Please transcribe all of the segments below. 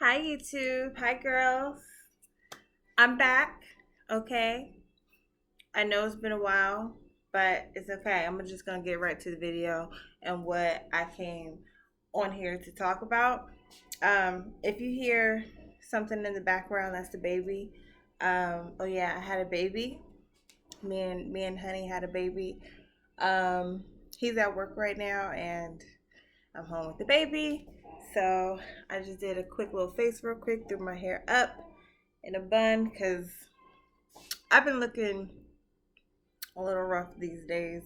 Hi, YouTube. Hi, girls. I'm back. Okay. I know it's been a while, but it's okay. I'm just going to get right to the video and what I came on here to talk about. If you hear something in the background, that's the baby. Oh, yeah, I had a baby. Me and Honey had a baby. Um, he's at work right now, and I'm home with the baby. So I just did a quick little face real quick, threw my hair up in a bun because I've been looking a little rough these days.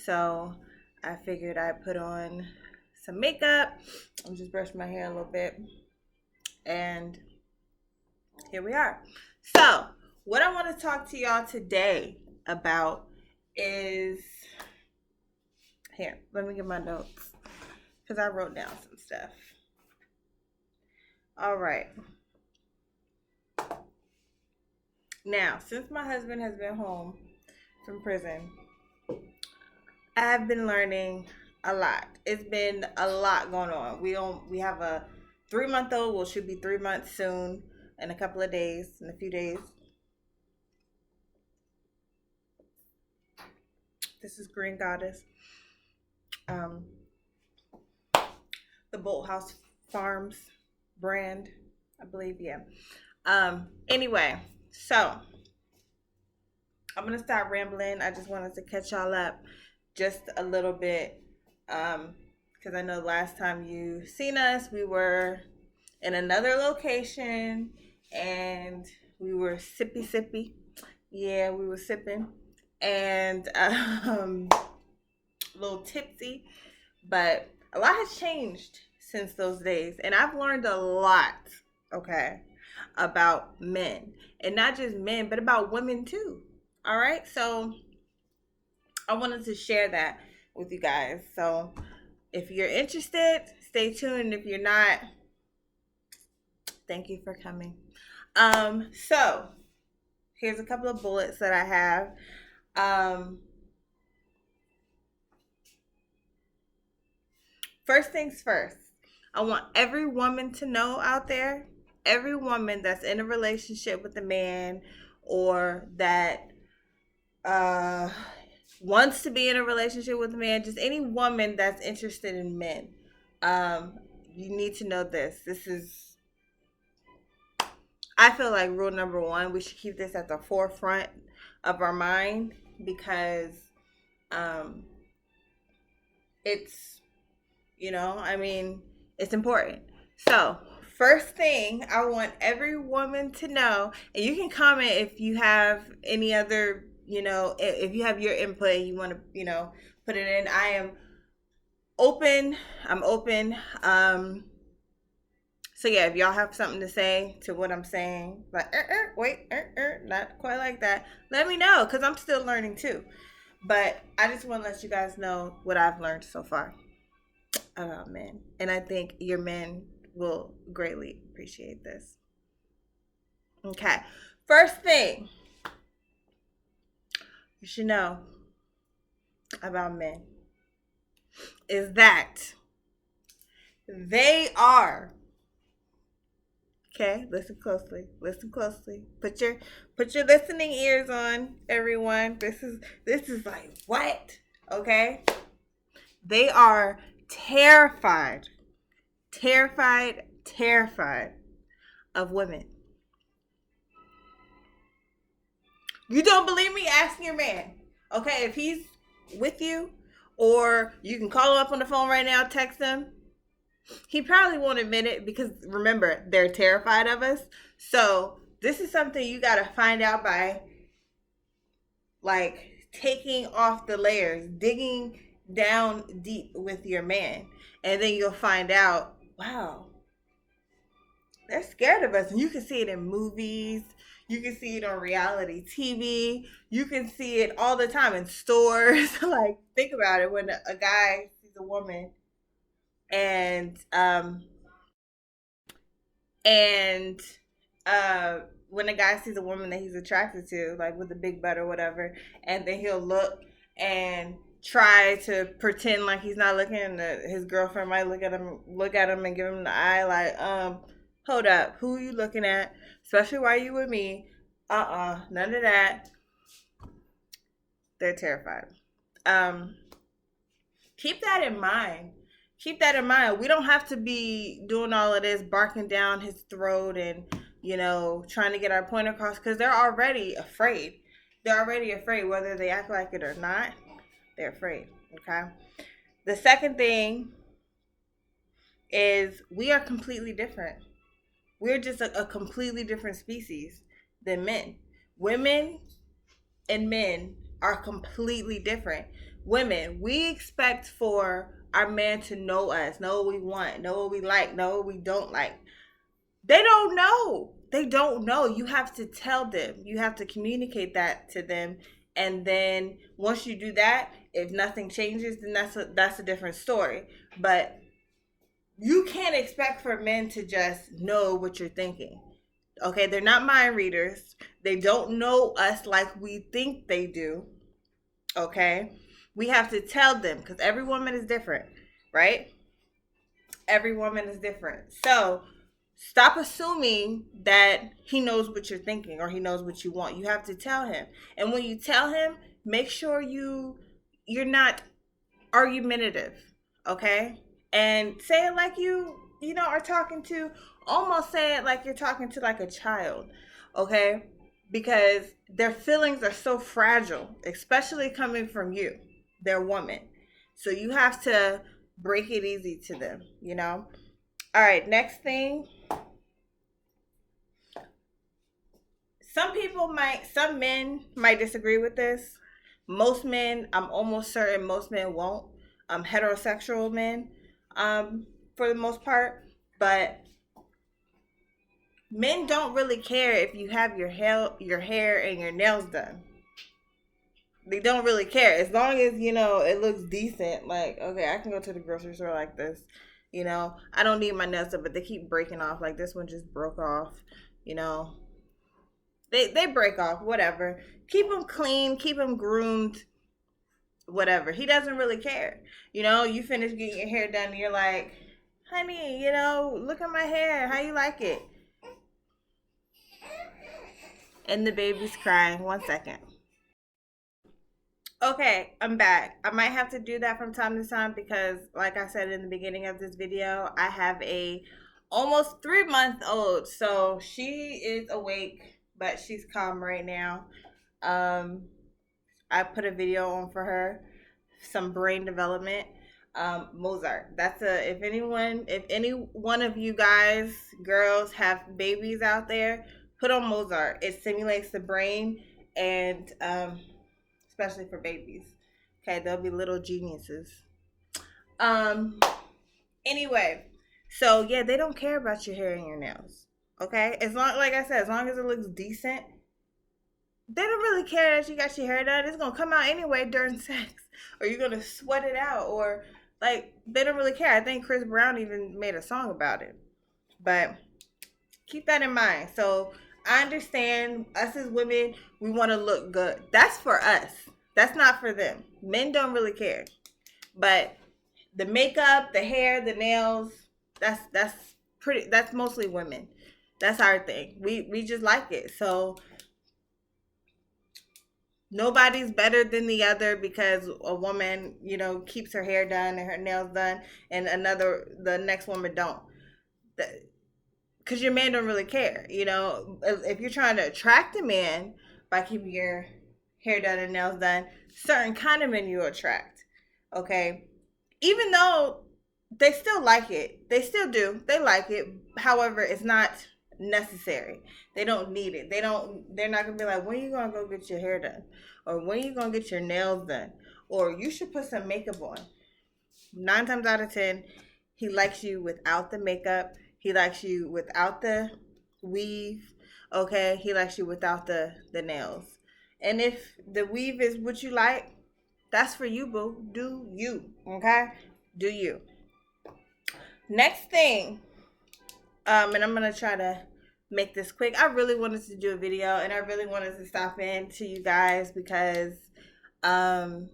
So I figured I'd put on some makeup and just brush my hair a little bit. And here we are. So, what I want to talk to y'all today about is here, let me get my notes because I wrote down some stuff. All right. Now, since my husband has been home from prison, I have been learning a lot. It's been a lot going on. We have a 3 month old. Well, should be 3 months soon in a couple of days, in a few days. This is Green Goddess. Um, the Bolt House Farms brand, I believe. Yeah. Anyway, so I'm gonna stop rambling. I just wanted to catch y'all up just a little bit. Because I know last time you seen us, we were in another location and we were sippy. Yeah, we were sipping and a little tipsy, but a lot has changed since those days, and I've learned a lot. Okay, about men, and not just men, but about women too. All right, so I wanted to share that with you guys. So if you're interested, stay tuned. If you're not, thank you for coming. So here's a couple of bullets that I have. Um, First things first, I want every woman to know out there, every woman that's in a relationship with a man or that uh, wants to be in a relationship with a man, just any woman that's interested in men, you need to know this. This is, I feel like rule number one. We should keep this at the forefront of our mind because um, it's I mean, it's important. So, first thing I want every woman to know, and you can comment if you have any other, if you have your input and you want to, put it in. I am open. I'm open. So yeah, if y'all have something to say to what I'm saying, like, wait, not quite like that, let me know because I'm still learning too. But I just want to let you guys know what I've learned so far about men. And I think your men will greatly appreciate this. Okay. First thing you should know about men is that they are okay, listen closely. Listen closely. Put your listening ears on, everyone. This is like what? Okay? They are terrified, terrified of women. You don't believe me? Ask your man. Okay, if he's with you, or you can call him up on the phone right now, text him. He probably won't admit it because remember, they're terrified of us. So this is something you gotta find out by like taking off the layers, digging down deep with your man. And then you'll find out, wow, they're scared of us. And you can see it in movies. You can see it on reality TV. You can see it all the time in stores. Like, think about it when a guy sees a woman and and uh when a guy sees a woman that he's attracted to, like with a big butt or whatever, and then he'll look and try to pretend like he's not looking, and his girlfriend might look at him and give him the eye, like, hold up, who you looking at? Especially while you with me. None of that. They're terrified. Um, keep that in mind. Keep that in mind. We don't have to be doing all of this, barking down his throat and, trying to get our point across because they're already afraid. They're already afraid, whether they act like it or not. They're afraid. Okay. The second thing is we are completely different. We're just a completely different species than men. Women and men are completely different. Women, we expect for our man to know us, know what we want, know what we like, know what we don't like. They don't know. They don't know. You have to tell them. You have to communicate that to them. And then once you do that, if nothing changes, then that's a different story. But you can't expect for men to just know what you're thinking. Okay, they're not mind readers. They don't know us like we think they do. Okay, we have to tell them because every woman is different, right? Every woman is different. So stop assuming that he knows what you're thinking or he knows what you want. You have to tell him. And when you tell him, make sure you're not argumentative, okay? And say it like are talking to, almost say it like you're talking to like a child, okay? Because their feelings are so fragile, especially coming from you. They're woman. So you have to break it easy to them. All right, next thing. Some men might disagree with this. Most men, I'm almost certain most men won't. Heterosexual men, for the most part. But men don't really care if you have your hair and your nails done. They don't really care as long as it looks decent. Like, okay, I can go to the grocery store like this. I don't need my nails done, but they keep breaking off. Like this one just broke off. You know, they break off. Whatever. Keep them clean. Keep them groomed. Whatever. He doesn't really care. You finish getting your hair done, and you're like, honey, look at my hair. How you like it? And the baby's crying. 1 second. Okay, I'm back. I might have to do that from time to time because, like I said in the beginning of this video, I have a almost 3-month-old. So she is awake, but she's calm right now. Um, I put a video on for her, some brain development. Mozart. If any one of you guys, girls, have babies out there, put on Mozart. It stimulates the brain and especially for babies. Okay, they'll be little geniuses. Um, anyway, so yeah, they don't care about your hair and your nails. Okay, like I said, as long as it looks decent, they don't really care that you got your hair done. It's gonna come out anyway during sex, or you're gonna sweat it out, or like they don't really care. I think Chris Brown even made a song about it. But keep that in mind. So I understand us as women, we want to look good. That's for us. That's not for them. Men don't really care. But the makeup, the hair, the nails, that's mostly women. That's our thing. We just like it. So nobody's better than the other because a woman, keeps her hair done and her nails done and the next woman don't. Because your man don't really care. If you're trying to attract a man by keeping your hair done and nails done, certain kind of men you attract. Okay, even though they still like it, they still do. They like it. However, it's not necessary. They don't need it. They're not gonna be like, when are you gonna go get your hair done, or when are you gonna get your nails done, or you should put some makeup on. 9 times out of 10, he likes you without the makeup. He likes you without the weave. Okay, he likes you without the nails. And if the weave is what you like, that's for you, boo. Do you. Okay? Do you. Next thing, and I'm going to try to make this quick. I really wanted to do a video, and I really wanted to stop in to you guys because, I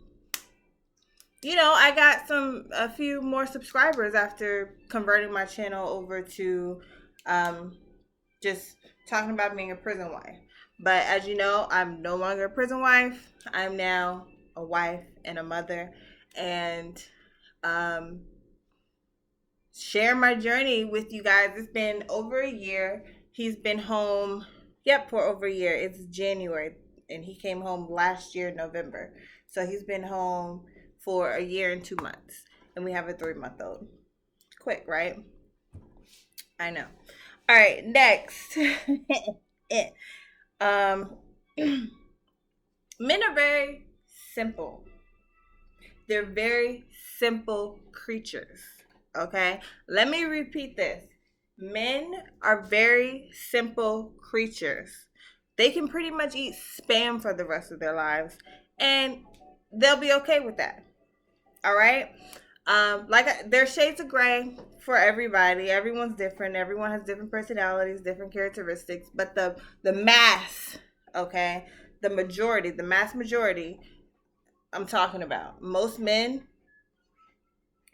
got a few more subscribers after converting my channel over to Um, just talking about being a prison wife. But as you know, I'm no longer a prison wife. I'm now a wife and a mother, and um, share my journey with you guys. It's been over a year. He's been home, yep, for over a year. It's January, and he came home last year, November. So he's been home for a year and 2 months, and we have a 3-month-old. Quick, right? I know. All right, next. um, Men are very simple. They're very simple creatures. Okay? Let me repeat this. Men are very simple creatures. They can pretty much eat spam for the rest of their lives, and they'll be okay with that. All right? There's shades of gray for everybody. Everyone's different. Everyone has different personalities, different characteristics. But the mass, okay, the mass majority, I'm talking about. Most men,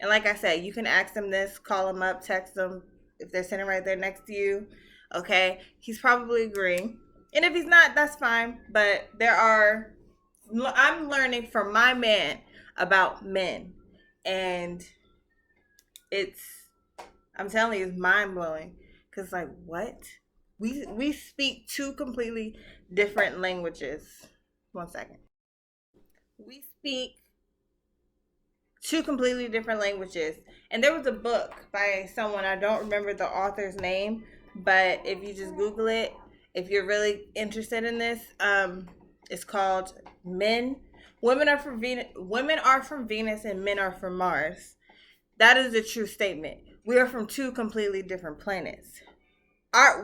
and like I said, you can ask them this, call them up, text them if they're sitting right there next to you. Okay, he's probably agreeing, and if he's not, that's fine. But I'm learning from my man about men, and it's, I'm telling you, it's mind blowing. Cause like, what? We speak two completely different languages. 1 second. We speak two completely different languages. And there was a book by someone, I don't remember the author's name, but if you just Google it, if you're really interested in this, it's called Women Are from Venus. Women are from Venus, and men are from Mars. That is a true statement. We are from two completely different planets.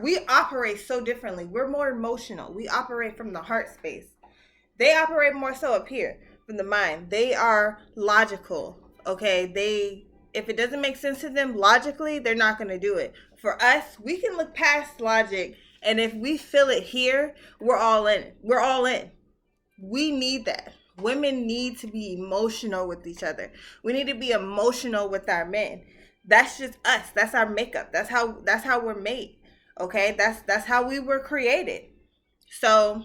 We operate so differently. We're more emotional. We operate from the heart space. They operate more so up here from the mind. They are logical. Okay, if it doesn't make sense to them logically, they're not going to do it. For us, we can look past logic, and if we feel it here, we're all in. We're all in. We need that. Women need to be emotional with each other. We need to be emotional with our men. That's just us. That's our makeup. That's how we're made. Okay? That's how we were created. So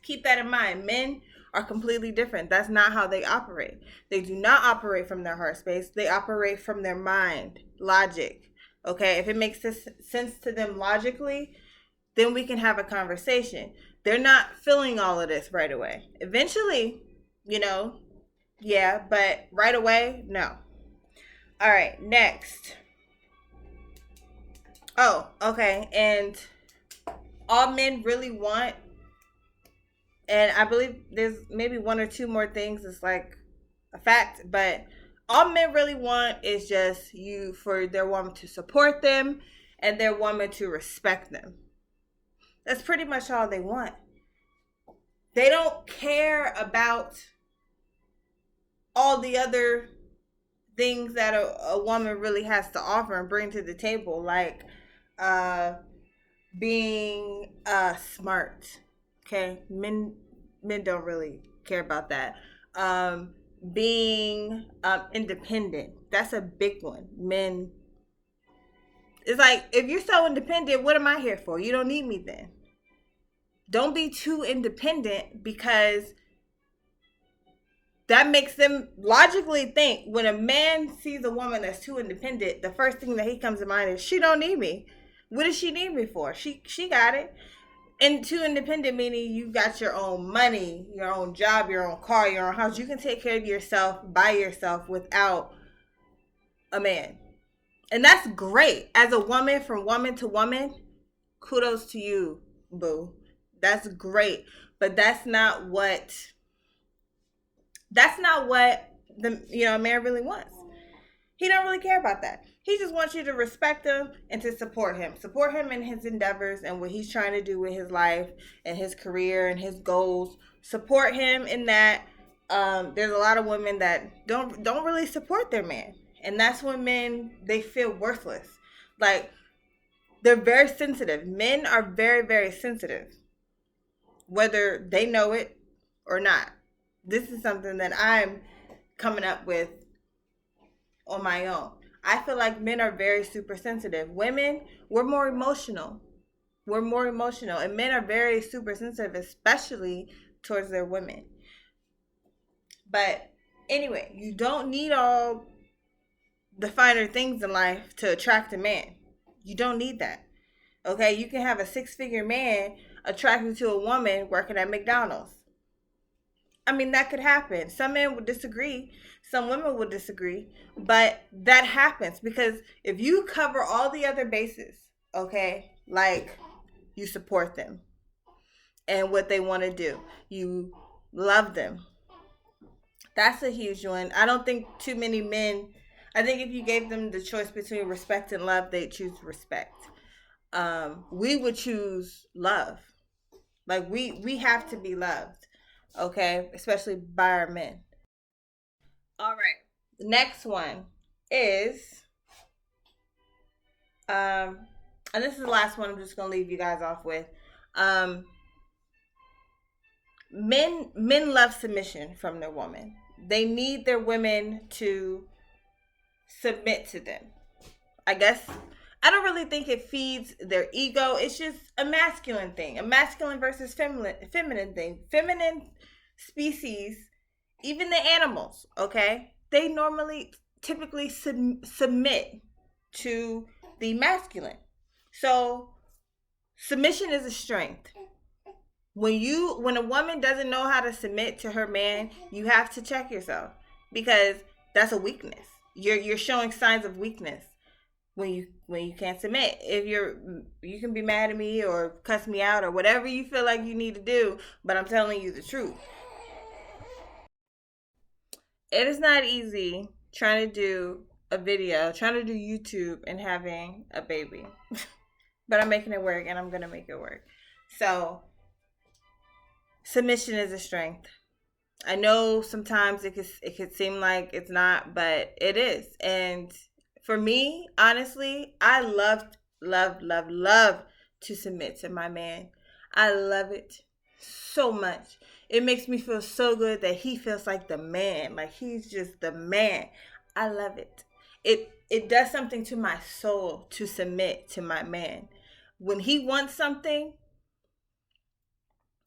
keep that in mind. Men are completely different. That's not how they operate. They do not operate from their heart space. They operate from their mind, logic. Okay? If it makes sense to them logically, then we can have a conversation. They're not feeling all of this right away. Eventually, yeah, but right away, no. All right, next. Oh, okay. And all men really want, and I believe there's maybe one or two more things, it's like a fact, but all men really want is just for their woman to support them and their woman to respect them. That's pretty much all they want. They don't care about all the other things that a woman really has to offer and bring to the table, like being smart. Okay, men don't really care about that. Being independent. That's a big one. Men, it's like, if you're so independent, what am I here for? You don't need me then. Don't be too independent, because that makes them logically think, when a man sees a woman that's too independent, the first thing that he comes to mind is, she don't need me. What does she need me for? She got it. And too independent meaning you got your own money, your own job, your own car, your own house. You can take care of yourself by yourself without a man. And that's great. As a woman, from woman to woman, kudos to you, boo. That's great. But that's not what a man really wants. He don't really care about that. He just wants you to respect him and to support him. Support him in his endeavors and what he's trying to do with his life and his career and his goals. Support him in that. There's a lot of women that don't really support their man. And that's when men, they feel worthless. Like, they're very sensitive. Men are very, very sensitive, whether they know it or not. This is something that I'm coming up with on my own. I feel like men are very super sensitive. Women, we're more emotional. We're more emotional, and men are very super sensitive, especially towards their women. But anyway, you don't need all the finer things in life to attract a man. You don't need that. Okay, you can have a six-figure man attracted to a woman working at McDonald's. I mean, that could happen. Some men would disagree, some women would disagree, but that happens because if you cover all the other bases, okay, like you support them and what they want to do, you love them. That's a huge one. I don't think too many men, I think if you gave them the choice between respect and love, they'd choose respect. We would choose love. Like we have to be loved, okay? Especially by our men. All right. The next one is and this is the last one I'm just gonna leave you guys off with. Um, men love submission from their woman. They need their women to submit to them. I guess I don't really think it feeds their ego. It's just a masculine thing, a masculine versus feminine thing. Feminine species, even the animals, okay, they normally typically submit to the masculine. So submission is a strength. When a woman doesn't know how to submit to her man, you have to check yourself because that's a weakness. You're showing signs of weakness when you can't submit. If you can be mad at me or cuss me out or whatever you feel like you need to do, but I'm telling you the truth. It is not easy trying to do a video, trying to do YouTube and having a baby. But I'm making it work and I'm going to make it work. So submission is a strength. I know sometimes it could seem like it's not, but it is. And for me, honestly, I love to submit to my man. I love it so much. It makes me feel so good that he feels like the man, like he's just the man. I love it. It does something to my soul to submit to my man. When he wants something,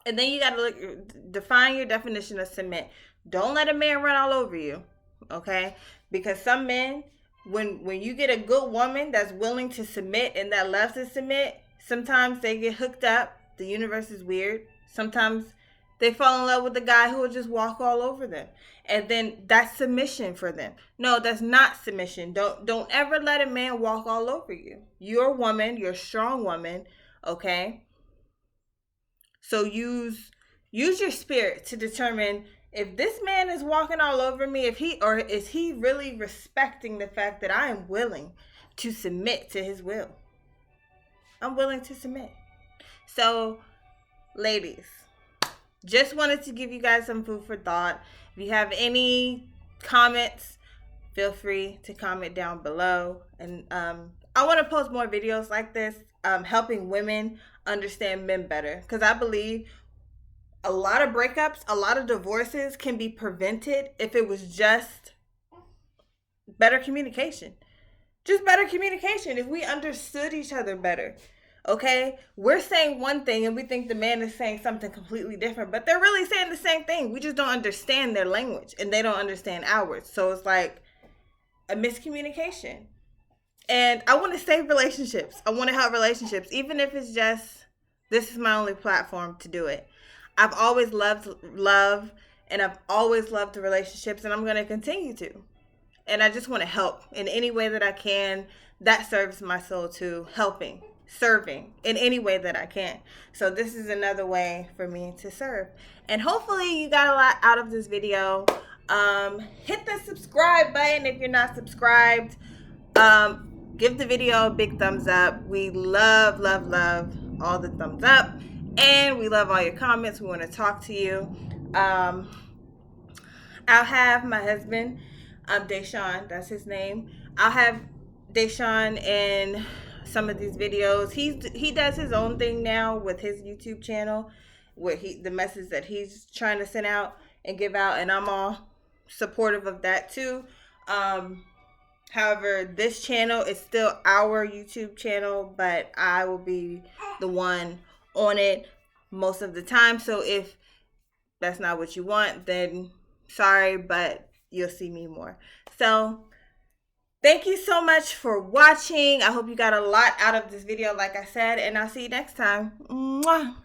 and then you got to define your definition of submit. Don't let a man run all over you, okay? Because some men, when you get a good woman that's willing to submit and that loves to submit, sometimes they get hooked up. The universe is weird. Sometimes they fall in love with a guy who will just walk all over them. And then that's submission for them. No, that's not submission. Don't ever let a man walk all over you. You're a woman. You're a strong woman, okay? So use your spirit to determine if this man is walking all over me, is he really respecting the fact that I am willing to submit to his will. I'm willing to submit. So, ladies, just wanted to give you guys some food for thought. If you have any comments, feel free to comment down below. And I want to post more videos like this, helping women understand men better. Because I believe a lot of breakups, a lot of divorces can be prevented if it was just better communication. Just better communication. If we understood each other better. Okay, we're saying one thing and we think the man is saying something completely different, but they're really saying the same thing. We just don't understand their language and they don't understand ours. So it's like a miscommunication. And I want to save relationships. I want to help relationships, even if it's just, this is my only platform to do it. I've always loved love and I've always loved the relationships and I'm going to continue to. And I just want to help in any way that I can. That serves my soul too, helping. Serving in any way that I can. So this is another way for me to serve. And hopefully you got a lot out of this video. Hit the subscribe button if you're not subscribed. Give the video a big thumbs up. We love all the thumbs up. And we love all your comments. We want to talk to you. I'll have my husband, Deshaun, that's his name. I'll have Deshaun in some of these videos. He does his own thing now with his YouTube channel, where the message that he's trying to send out and give out, and I'm all supportive of that too. However, this channel is still our YouTube channel, but I will be the one on it most of the time. So if that's not what you want, then sorry, but you'll see me more. So thank you so much for watching. I hope you got a lot out of this video, like I said, and I'll see you next time. Mwah.